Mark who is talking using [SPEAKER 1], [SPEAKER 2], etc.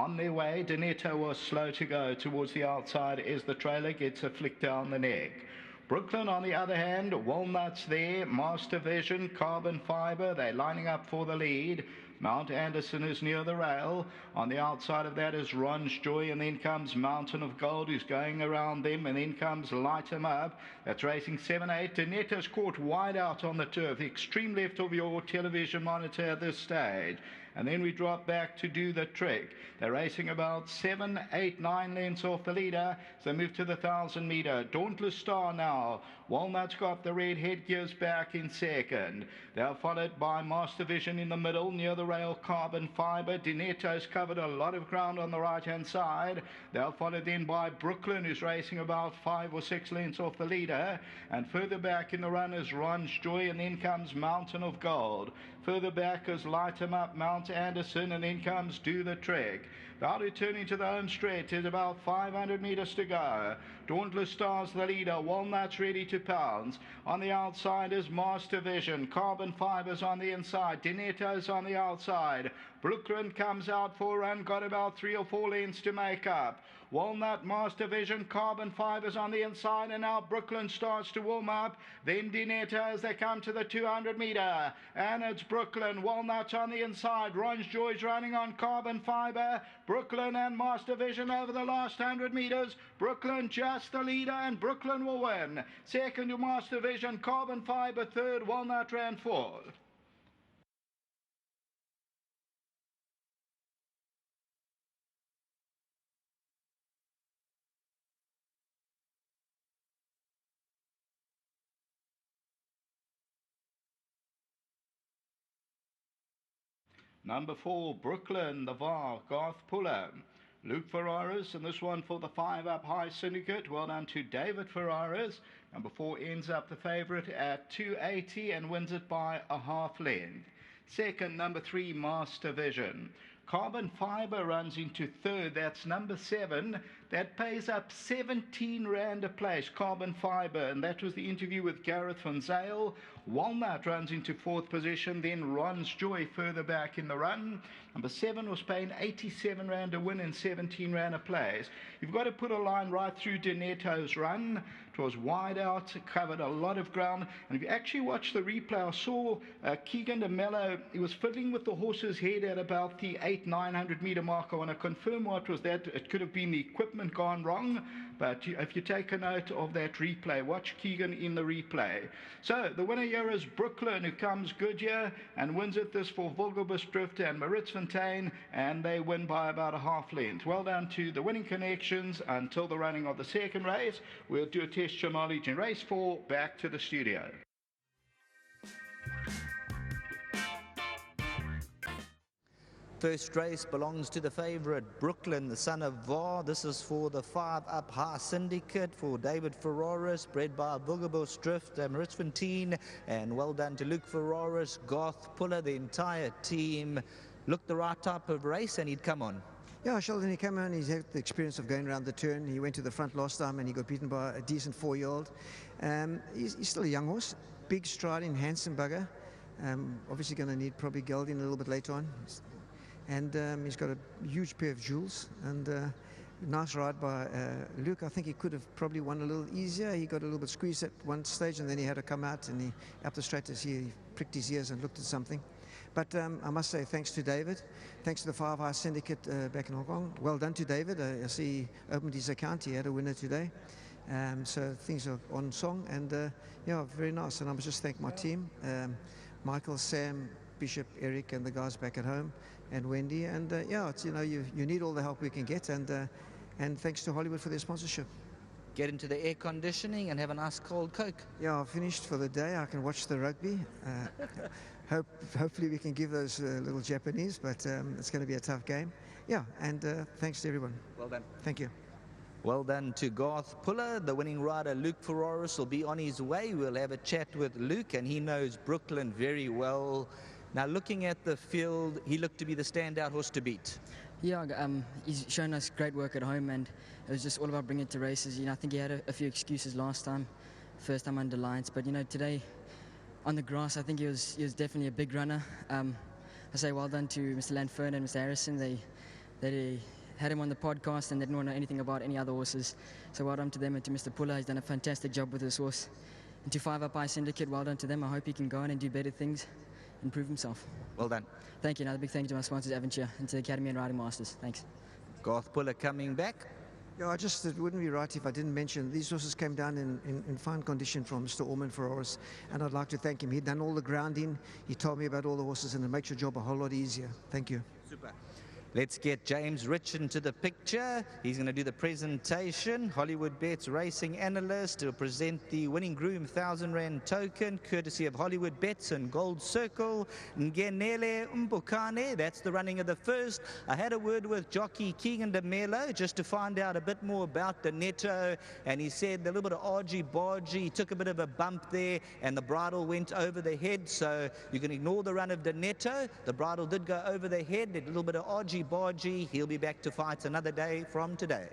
[SPEAKER 1] on their way. Donetto was slow to go towards the outside as the trailer gets a flick down the neck. Brooklyn, on the other hand, Walnuts there, Master Vision, Carbon Fiber, they're lining up for the lead. Mount Anderson is near the rail. On the outside of that is Ron's Joy, and then comes Mountain of Gold, who's going around them, and then comes Light 'em Up. That's racing 7-8. Donetto's caught wide out on the turf, the extreme left of your television monitor at this stage. And then we drop back to Do the Trick. They're racing about 7, 8, 9 lengths off the leader. So they move to the 1,000 meter. Dauntless Star now. Walnut's got the red headgears back in second. They're followed by Master Vision in the middle, near the rail, Carbon Fiber. Donetto's covered a lot of ground on the right-hand side. They're followed then by Brooklyn, who's racing about 5 or 6 lengths off the leader. And further back in the run is Ron's Joy, and then comes Mountain of Gold. Further back is Light 'em Up, Mount Anderson, and then comes Do the Trick. About returning to the home stretch is about 500 meters to go. Dauntless Star's the leader. Walnuts ready to pounce. On the outside is Master Vision. Carbon Fibers on the inside. Donetto's on the outside. Brooklyn comes out for a run. Got about 3 or 4 lengths to make up. Walnut, Master Vision, Carbon Fibers on the inside, and now Brooklyn starts to warm up. Then Donetto as they come to the 200 meter. And it's Brooklyn. Walnut's on the inside. Ron's Joy's running on Carbon Fiber. Brooklyn and Master Vision over the last 100 meters. Brooklyn just the leader, and Brooklyn will win. Second to Master Vision, Carbon Fiber. Third, Walnut ran fourth. Number 4, Brooklyn, the VAR, Garth Puller. Luke Ferraris, and this one for the 5-up high syndicate. Well done to David Ferraris. Number 4 ends up the favourite at 280 and wins it by a half length. Second, number 3, Master Vision. Carbon Fiber runs into third. That's number 7. That pays up 17 Rand a place, Carbon Fiber, and that was the interview with Gareth van Zyl. Walnut runs into 4th position, then Ron's Joy further back in the run. Number 7 was paying 87 Rand a win and 17 Rand a place. You've got to put a line right through Donetto's run. It was wide out, covered a lot of ground, and if you actually watch the replay, I saw Keegan de Mello, he was fiddling with the horse's head at about the 800-900 meter mark. I want to confirm what was that. It could have been the equipment gone wrong, but if you take a note of that replay, watch Keegan in the replay. So the winner here is Brooklyn, who comes good here and wins it. This for Vulgarbus Drift and Maritz Fontaine, and they win by about a half length. Well done to the winning connections until the running of the second race. We'll do a test your knowledge in race 4. Back to the studio.
[SPEAKER 2] First race belongs to the favourite Brooklyn, the son of VAR. This is for the 5-up high syndicate for David Ferraris, bred by Vulgarbus Drift and Maritz Fontaine. And well done to Luke Ferraris, Garth Puller, the entire team. Looked the right type of race and he'd come on.
[SPEAKER 3] Yeah, Sheldon, he came on, he's had the experience of going around the turn. He went to the front last time and he got beaten by a decent 4-year-old. He's still a young horse, big striding, handsome bugger. Obviously going to need probably gelding a little bit later on. And he's got a huge pair of jewels, and nice ride by Luke. I think he could have probably won a little easier. He got a little bit squeezed at one stage, and then he had to come out, and he up the straight as he pricked his ears and looked at something. But I must say thanks to David, thanks to the 5-Eye Syndicate back in Hong Kong. Well done to David. I see he opened his account. He had a winner today. So things are on song, and yeah, very nice. And I must just thank my team, Michael, Sam, Bishop, Eric, and the guys back at home, and Wendy. And yeah, it's, you know, you need all the help we can get, and thanks to Hollywood for their sponsorship.
[SPEAKER 2] Get into the air conditioning and have a nice cold Coke.
[SPEAKER 3] Yeah, I've finished for the day. I can watch the rugby. Hopefully we can give those little Japanese, but it's going to be a tough game. Yeah, and thanks to everyone.
[SPEAKER 2] Well done.
[SPEAKER 3] Thank you.
[SPEAKER 2] Well done to Garth Puller. The winning rider, Luke Ferraris, will be on his way. We'll have a chat with Luke, and he knows Brooklyn very well. Now, looking at the field, he looked to be the standout horse to beat.
[SPEAKER 4] Yeah, he's shown us great work at home, and it was just all about bringing it to races. You know, I think he had a few excuses last time, first time under lights, but you know, today on the grass, I think he was definitely a big runner. I say well done to Mr. Lanfern and Mr. Harrison. They had him on the podcast and didn't want to know anything about any other horses. So well done to them, and to Mr. Puller. He's done a fantastic job with this horse. And to 5 Up High Syndicate, well done to them. I hope he can go on and do better things and prove himself.
[SPEAKER 2] Well done.
[SPEAKER 4] Thank you. Another big thank you to my sponsors, Aventure, and to the Academy and Riding Masters. Thanks.
[SPEAKER 2] Garth Puller coming back.
[SPEAKER 3] Yeah, it wouldn't be right if I didn't mention these horses came down in fine condition from Mr. Orman Ferraris, and I'd like to thank him. He'd done all the grounding. He told me about all the horses, and it makes your job a whole lot easier. Thank you.
[SPEAKER 2] Super. Let's get James Rich into the picture. He's going to do the presentation. Hollywoodbets racing analyst to present the winning groom 1,000 Rand token, courtesy of Hollywoodbets and Gold Circle. Ngenele Mbukane, that's the running of the first. I had a word with jockey Keegan de Mello just to find out a bit more about the Netto, and he said a little bit of argy-bargy. He took a bit of a bump there, and the bridle went over the head, so you can ignore the run of the Netto. The bridle did go over the head, a little bit of argy-bargy. He'll be back to fight another day from today.